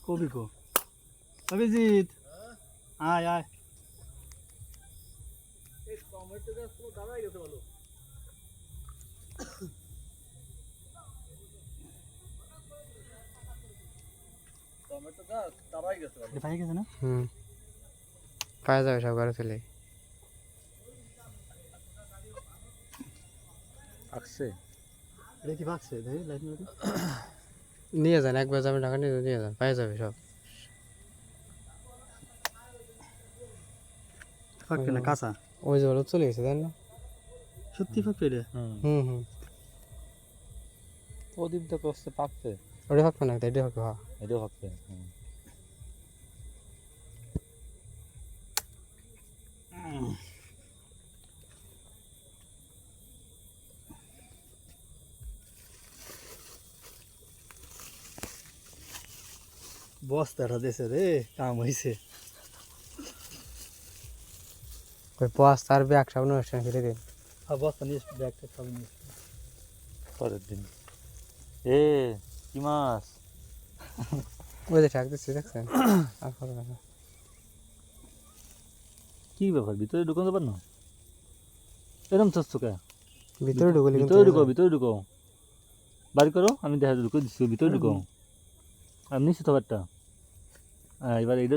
কবি কো অভিজিৎ আয় আয় এই টমেটো গাছ পুরো দাঁড়াই গেছে বলো টমেটো গাছ দাঁড়াই গেছে বলো পাই গেছে না পাওয়া যাবে সব ঘরে ফেলে আসছে এটা কি ভাগছে দেখি লাইট মেরে নিয়ে যান একবার যাবেন ঢাকা নিয়ে যান পাওয়া যাবে সব ফাঁকবে না কাঁচা ওই যে বলো চলে গেছে জান না সত্যি ফাঁকবে রে হুম প্রদীপ তো করছে পাকছে ওটা ফাঁকবে না এটা ফাঁকবে হ্যাঁ এটাও পাকছে বস্তাটা দেশে রে কাম হয়েছে ওই বস তার ব্যাগ সব অনুষ্ঠান ফিরে দিন আর বস্তা নিয়ে ব্যাগটা সব নিয়ে পরের দিন এ কি মাছ ওই যে ঠাক দিচ্ছি দেখছেন আর করবে না কি ব্যাপার ভিতরে ঢুকাতে পার না এরকম চাচ্ছ কে ভিতরে ঢুকলি ভিতরে ঢুকো বাড়ি করো আমি দেখা ঢুকে দিচ্ছি ভিতরে ঢুকো আর নিশ্চিত ব্যাপারটা এবার এটা